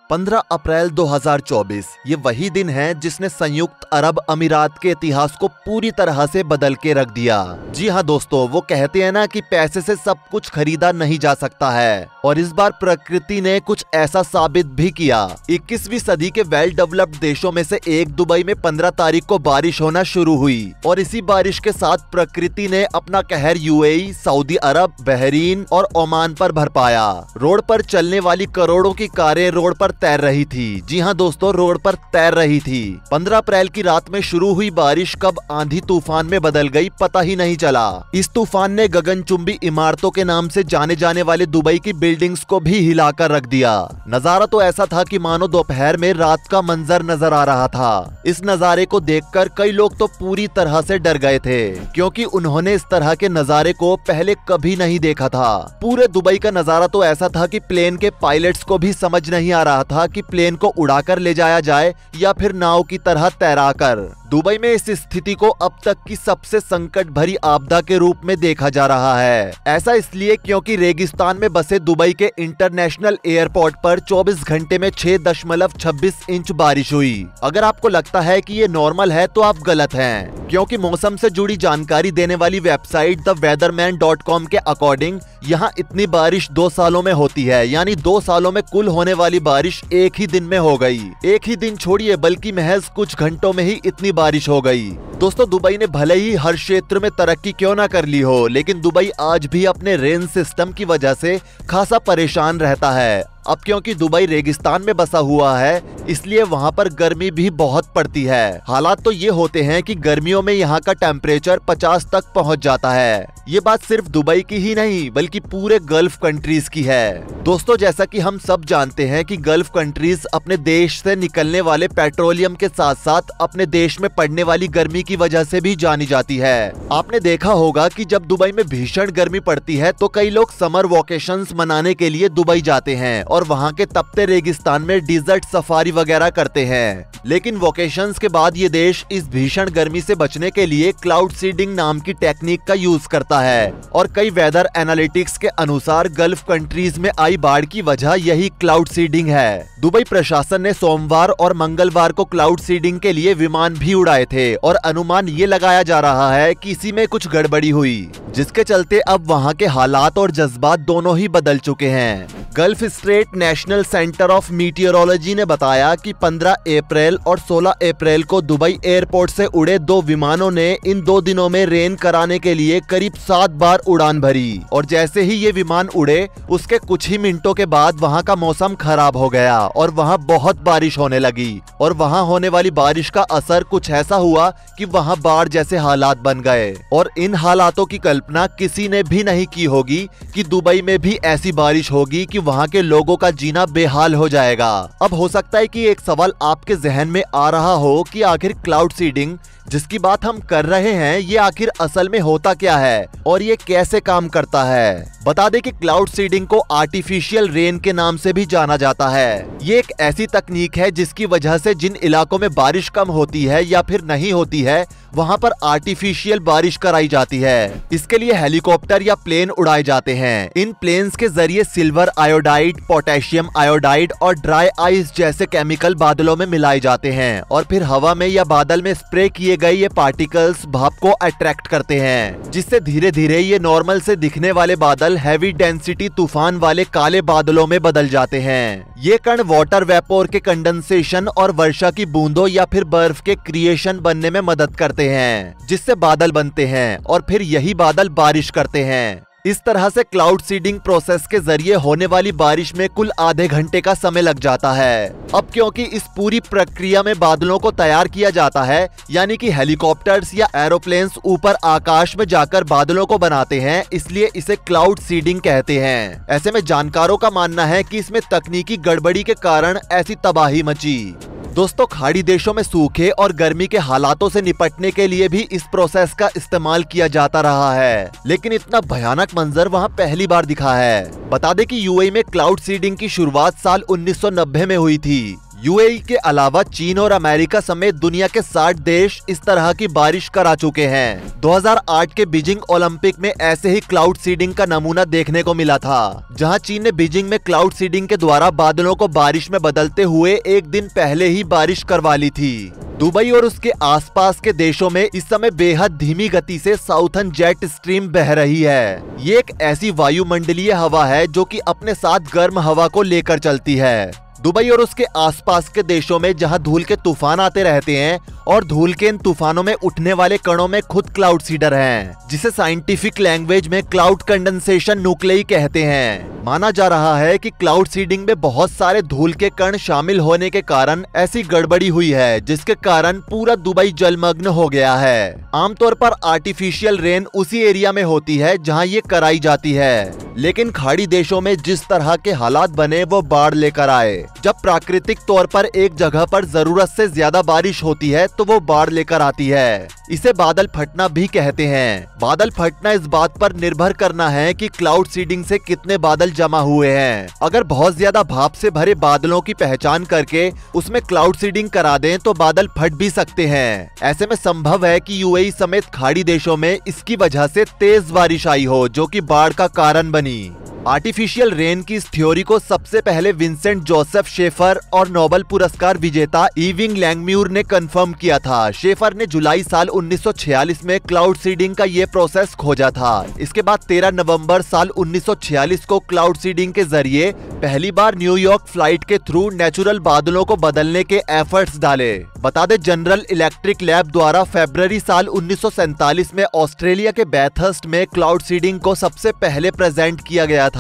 15 अप्रैल 2024 ये वही दिन है जिसने संयुक्त अरब अमीरात के इतिहास को पूरी तरह से बदल के रख दिया। जी हाँ दोस्तों, वो कहते हैं ना कि पैसे से सब कुछ खरीदा नहीं जा सकता है, और इस बार प्रकृति ने कुछ ऐसा साबित भी किया। 21वीं सदी के वेल डेवलप्ड देशों में से एक दुबई में 15 तारीख को बारिश होना शुरू हुई, और इसी बारिश के साथ प्रकृति ने अपना कहर यूएई, सऊदी अरब, बहरीन और ओमान पर भरपाया। रोड पर चलने वाली करोड़ों की कारें रोड पर तैर रही थी। जी हाँ दोस्तों, रोड पर तैर रही थी। 15 अप्रैल की रात में शुरू हुई बारिश कब आंधी तूफान में बदल गई पता ही नहीं चला। इस तूफान ने गगनचुंबी इमारतों के नाम से जाने जाने वाले दुबई की बिल्डिंग्स को भी हिलाकर रख दिया। नजारा तो ऐसा था कि मानो दोपहर में रात का मंजर नजर आ रहा था। इस नजारे को देखकर कई लोग तो पूरी तरह से डर गए थे, क्योंकि उन्होंने इस तरह के नजारे को पहले कभी नहीं देखा था। पूरे दुबई का नजारा तो ऐसा था कि प्लेन के पायलट्स को भी समझ नहीं आ रहा था कि प्लेन को उड़ाकर ले जाया जाए या फिर नाव की तरह तैराकर। दुबई में इस स्थिति को अब तक की सबसे संकट भरी आपदा के रूप में देखा जा रहा है। ऐसा इसलिए क्योंकि रेगिस्तान में बसे दुबई के इंटरनेशनल एयरपोर्ट पर 24 घंटे में 6.26 इंच बारिश हुई। अगर आपको लगता है कि ये नॉर्मल है तो आप गलत हैं, क्योंकि मौसम से जुड़ी जानकारी देने वाली वेबसाइट theweatherman.com के अकॉर्डिंग यहाँ इतनी बारिश 2 सालों में होती है, यानी 2 सालों में कुल होने वाली बारिश एक ही दिन में हो गई। एक ही दिन छोड़िए, बल्कि महज कुछ घंटों में ही इतनी बारिश हो गई। दोस्तों, दुबई ने भले ही हर क्षेत्र में तरक्की क्यों ना कर ली हो, लेकिन दुबई आज भी अपने रेन सिस्टम की वजह से खासा परेशान रहता है। अब क्योंकि दुबई रेगिस्तान में बसा हुआ है, इसलिए वहाँ पर गर्मी भी बहुत पड़ती है। हालात तो ये होते हैं कि गर्मियों में यहाँ का टेम्परेचर 50 तक पहुँच जाता है। ये बात सिर्फ दुबई की ही नहीं बल्कि पूरे गल्फ कंट्रीज की है। दोस्तों, जैसा कि हम सब जानते हैं कि गल्फ कंट्रीज अपने देश से निकलने वाले पेट्रोलियम के साथ साथ अपने देश में पड़ने वाली गर्मी की वजह से भी जानी जाती है। आपने देखा होगा कि जब दुबई में भीषण गर्मी पड़ती है तो कई लोग समर वोकेशंस मनाने के लिए दुबई जाते हैं और वहाँ के तपते रेगिस्तान में डिजर्ट सफारी वगैरह करते हैं। लेकिन वोकेशंस के बाद ये देश इस भीषण गर्मी से बचने के लिए क्लाउड सीडिंग नाम की टेक्निक का यूज करता है, और कई वेदर एनालिटिक्स के अनुसार गल्फ कंट्रीज में आई बाढ़ की वजह यही क्लाउड सीडिंग है। दुबई प्रशासन ने सोमवार और मंगलवार को क्लाउड सीडिंग के लिए विमान भी उड़ाए थे, और अनुमान ये लगाया जा रहा है कि इसी में कुछ गड़बड़ी हुई, जिसके चलते अब वहाँ के हालात और जज्बात दोनों ही बदल चुके हैं। Gulf state national centre of meteorology ने बताया कि 15 अप्रैल और 16 अप्रैल को दुबई एयरपोर्ट से उड़े 2 विमानों ने इन 2 दिनों में रेन कराने के लिए करीब 7 बार उड़ान भरी, और जैसे ही ये विमान उड़े उसके कुछ ही मिनटों के बाद वहाँ का मौसम खराब हो गया और वहाँ बहुत बारिश होने लगी, और वहाँ होने वाली बारिश का असर कुछ ऐसा हुआ कि वहाँ बाढ़ जैसे हालात बन गए। और इन हालातों की कल्पना किसी ने भी नहीं की होगी कि दुबई में भी ऐसी बारिश होगी कि वहाँ के लोगों का जीना बेहाल हो जाएगा। अब हो सकता है कि एक सवाल आपके जहन में आ रहा हो कि आखिर क्लाउड सीडिंग जिसकी बात हम कर रहे हैं ये आखिर असल में होता क्या है और ये कैसे काम करता है। बता दें कि क्लाउड सीडिंग को आर्टिफिशियल रेन के नाम से भी जाना जाता है। ये एक ऐसी तकनीक है जिसकी वजह से जिन इलाकों में बारिश कम होती है या फिर नहीं होती है वहाँ पर आर्टिफिशियल बारिश कराई जाती है। इसके लिए हेलीकॉप्टर या प्लेन उड़ाए जाते हैं। इन प्लेन्स के जरिए सिल्वर आयोडाइड, पोटेशियम आयोडाइड और ड्राई आइस जैसे केमिकल बादलों में मिलाए जाते हैं, और फिर हवा में या बादल में स्प्रे किए गए ये पार्टिकल्स भाप को अट्रैक्ट करते हैं, जिससे धीरे धीरे ये नॉर्मल से दिखने वाले बादल हैवी डेंसिटी तूफान वाले काले बादलों में बदल जाते हैं। ये कण वाटर वेपोर के कंडेंसेशन और वर्षा की बूंदों या फिर बर्फ के क्रिएशन बनने में मदद करते हैं, जिससे बादल बनते हैं और फिर यही बादल बारिश करते हैं। इस तरह से क्लाउड सीडिंग प्रोसेस के जरिए होने वाली बारिश में कुल आधे घंटे का समय लग जाता है। अब क्योंकि इस पूरी प्रक्रिया में बादलों को तैयार किया जाता है, यानी कि हेलीकॉप्टर्स या एरोप्लेन्स ऊपर आकाश में जाकर बादलों को बनाते हैं, इसलिए इसे क्लाउड सीडिंग कहते हैं। ऐसे में जानकारों का मानना है कि इसमें तकनीकी गड़बड़ी के कारण ऐसी तबाही मची। दोस्तों, खाड़ी देशों में सूखे और गर्मी के हालातों से निपटने के लिए भी इस प्रोसेस का इस्तेमाल किया जाता रहा है, लेकिन इतना भयानक मंजर वहां पहली बार दिखा है। बता दें कि यूएई में क्लाउड सीडिंग की शुरुआत साल 1990 में हुई थी। यूएई के अलावा चीन और अमेरिका समेत दुनिया के 60 देश इस तरह की बारिश करा चुके हैं। 2008 के बीजिंग ओलंपिक में ऐसे ही क्लाउड सीडिंग का नमूना देखने को मिला था, जहां चीन ने बीजिंग में क्लाउड सीडिंग के द्वारा बादलों को बारिश में बदलते हुए एक दिन पहले ही बारिश करवा ली थी। दुबई और उसके आसपास के देशों में इस समय बेहद धीमी गति से साउथर्न जेट स्ट्रीम बह रही है। ये एक ऐसी वायुमंडलीय हवा है जो कि अपने साथ गर्म हवा को लेकर चलती है। दुबई और उसके आसपास के देशों में जहां धूल के तूफान आते रहते हैं और धूल के इन तूफानों में उठने वाले कणों में खुद क्लाउड सीडर हैं, जिसे साइंटिफिक लैंग्वेज में क्लाउड कंडेंसेशन न्यूक्लियई कहते हैं। माना जा रहा है कि क्लाउड सीडिंग में बहुत सारे धूल के कण शामिल होने के कारण ऐसी गड़बड़ी हुई है, जिसके कारण पूरा दुबई जलमग्न हो गया है। आमतौर पर आर्टिफिशियल रेन उसी एरिया में होती है जहां ये कराई जाती है, लेकिन खाड़ी देशों में जिस तरह के हालात बने वो बाढ़ लेकर आए। जब प्राकृतिक तौर पर एक जगह पर जरूरत से ज्यादा बारिश होती है तो वो बाढ़ लेकर आती है। इसे बादल फटना भी कहते हैं। बादल फटना इस बात पर निर्भर करना है कि क्लाउड सीडिंग से कितने बादल जमा हुए हैं। अगर बहुत ज्यादा भाप से भरे बादलों की पहचान करके उसमें क्लाउड सीडिंग करा दें तो बादल फट भी सकते हैं। ऐसे में संभव है कि यूएई समेत खाड़ी देशों में इसकी वजह से तेज बारिश आई हो, जो कि बाढ़ का कारण बनी। आर्टिफिशियल रेन की इस थ्योरी को सबसे पहले विंसेंट जोसेफ शेफर और नोबेल पुरस्कार विजेता इविंग लैंगम्यूर ने कंफर्म किया था। शेफर ने जुलाई साल 1946 में क्लाउड सीडिंग का ये प्रोसेस खोजा था। इसके बाद 13 नवंबर साल 1946 को क्लाउड सीडिंग के जरिए पहली बार न्यूयॉर्क फ्लाइट के थ्रू नेचुरल बादलों को बदलने के एफर्ट्स डाले। बता दें, जनरल इलेक्ट्रिक लैब द्वारा फरवरी साल 1947 में ऑस्ट्रेलिया के बैथर्स्ट में क्लाउड सीडिंग को सबसे पहले प्रेजेंट किया गया था।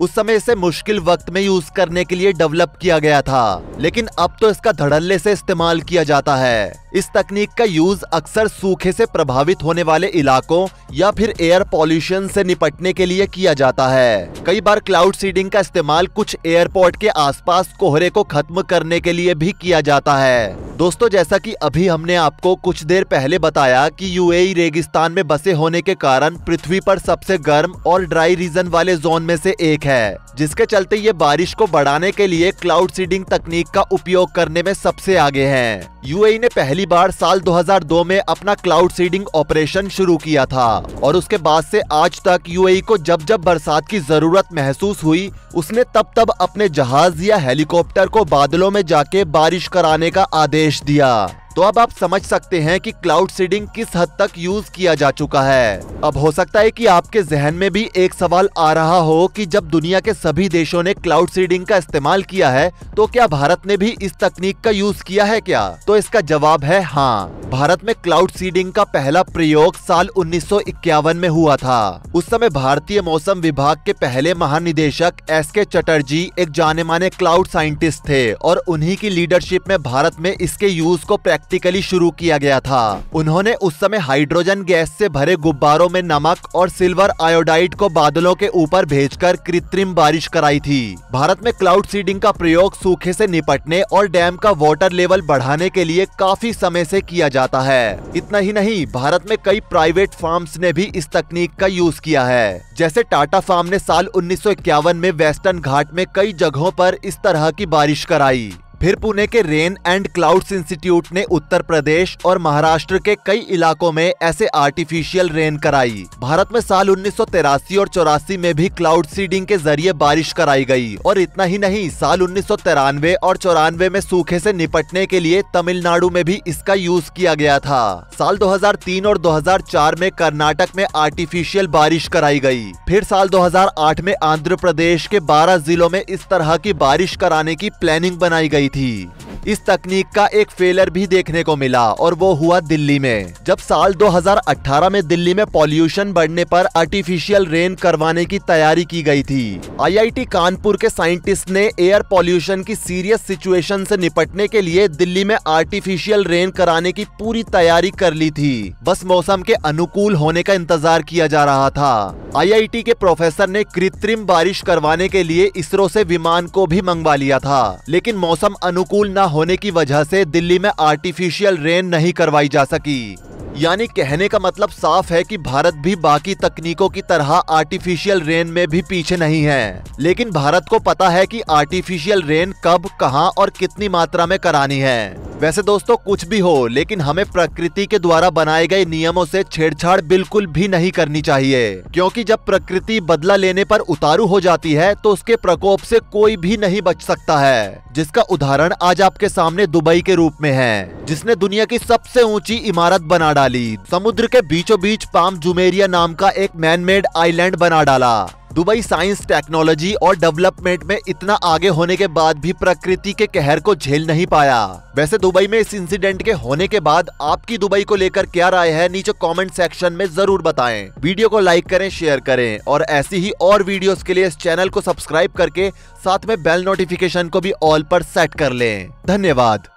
उस समय इसे मुश्किल वक्त में यूज करने के लिए डेवलप किया गया था, लेकिन अब तो इसका धड़ल्ले से इस्तेमाल किया जाता है। इस तकनीक का यूज अक्सर सूखे से प्रभावित होने वाले इलाकों या फिर एयर पॉल्यूशन से निपटने के लिए किया जाता है। कई बार क्लाउड सीडिंग का इस्तेमाल कुछ एयरपोर्ट के आसपास कोहरे को खत्म करने के लिए भी किया जाता है। दोस्तों, जैसा कि अभी हमने आपको कुछ देर पहले बताया कि यूएई रेगिस्तान में बसे होने के कारण पृथ्वी पर सबसे गर्म और ड्राई रीजन वाले जोन में से एक है, जिसके चलते ये बारिश को बढ़ाने के लिए क्लाउड सीडिंग तकनीक का उपयोग करने में सबसे आगे हैं। यूएई ने पहली बार साल 2002 में अपना क्लाउड सीडिंग ऑपरेशन शुरू किया था और उसके बाद से आज तक यूएई को जब जब बरसात की जरूरत महसूस हुई, उसने तब तब अपने जहाज या हेलीकॉप्टर को बादलों में जाके बारिश कराने का आदेश दिया। तो अब आप समझ सकते हैं कि क्लाउड सीडिंग किस हद तक यूज किया जा चुका है। अब हो सकता है कि आपके जहन में भी एक सवाल आ रहा हो कि जब दुनिया के सभी देशों ने क्लाउड सीडिंग का इस्तेमाल किया है, तो क्या भारत ने भी इस तकनीक का यूज किया है क्या? तो इसका जवाब है हाँ। भारत में क्लाउड सीडिंग का पहला प्रयोग साल 1951 में हुआ था। उस समय भारतीय मौसम विभाग के पहले महानिदेशक एसके चटर्जी एक जाने माने क्लाउड साइंटिस्ट थे और उन्हीं की लीडरशिप में भारत में इसके यूज को प्रैक्टिकली शुरू किया गया था। उन्होंने उस समय हाइड्रोजन गैस से भरे गुब्बारों में नमक और सिल्वर आयोडाइड को बादलों के ऊपर भेजकर कृत्रिम बारिश कराई थी। भारत में क्लाउड सीडिंग का प्रयोग सूखे से निपटने और डैम का वाटर लेवल बढ़ाने के लिए काफी समय से किया जाता है। इतना ही नहीं, भारत में कई प्राइवेट फार्म्स ने भी इस तकनीक का यूज किया है। जैसे टाटा फार्म ने साल 1951 में वेस्टर्न घाट में कई जगहों पर इस तरह की बारिश कराई। फिर पुणे के रेन एंड क्लाउड्स इंस्टीट्यूट ने उत्तर प्रदेश और महाराष्ट्र के कई इलाकों में ऐसे आर्टिफिशियल रेन कराई। भारत में साल 1983 और 84 में भी क्लाउड सीडिंग के जरिए बारिश कराई गई। और इतना ही नहीं, साल 1993 और 94 में सूखे से निपटने के लिए तमिलनाडु में भी इसका यूज किया गया था। साल 2003 और 2004 में कर्नाटक में आर्टिफिशियल बारिश कराई गई। फिर साल 2008 में आंध्र प्रदेश के 12 जिलों में इस तरह की बारिश कराने की प्लानिंग बनाई गई थी। इस तकनीक का एक फेलर भी देखने को मिला और वो हुआ दिल्ली में, जब साल 2018 में दिल्ली में पॉल्यूशन बढ़ने पर आर्टिफिशियल रेन करवाने की तैयारी की गई थी। आईआईटी कानपुर के साइंटिस्ट ने एयर पॉल्यूशन की सीरियस सिचुएशन से निपटने के लिए दिल्ली में आर्टिफिशियल रेन कराने की पूरी तैयारी कर ली थी। बस मौसम के अनुकूल होने का इंतजार किया जा रहा था। आईआईटी के प्रोफेसर ने कृत्रिम बारिश करवाने के लिए इसरो से विमान को भी मंगवा लिया था, लेकिन मौसम अनुकूल न होने की वजह से दिल्ली में आर्टिफिशियल रेन नहीं करवाई जा सकी। यानी कहने का मतलब साफ है कि भारत भी बाकी तकनीकों की तरह आर्टिफिशियल रेन में भी पीछे नहीं है, लेकिन भारत को पता है कि आर्टिफिशियल रेन कब, कहां और कितनी मात्रा में करानी है। वैसे दोस्तों कुछ भी हो, लेकिन हमें प्रकृति के द्वारा बनाए गए नियमों से छेड़छाड़ बिल्कुल भी नहीं करनी चाहिए, क्योंकि जब प्रकृति बदला लेने पर उतारू हो जाती है तो उसके प्रकोप से कोई भी नहीं बच सकता है, जिसका उदाहरण आज आपके सामने दुबई के रूप में है, जिसने दुनिया की सबसे ऊंची इमारत बना डाली। समुद्र के बीचों बीच पाम जुमेरिया नाम का एक मैन मेड आइलैंड बना डाला। दुबई साइंस, टेक्नोलॉजी और डेवलपमेंट में इतना आगे होने के बाद भी प्रकृति के कहर को झेल नहीं पाया। वैसे दुबई में इस इंसिडेंट के होने के बाद आपकी दुबई को लेकर क्या राय है, नीचे कमेंट सेक्शन में जरूर बताएं। वीडियो को लाइक करें, शेयर करें और ऐसी ही और वीडियोस के लिए इस चैनल को सब्सक्राइब करके साथ में बेल नोटिफिकेशन को भी ऑल पर सेट कर लें। धन्यवाद।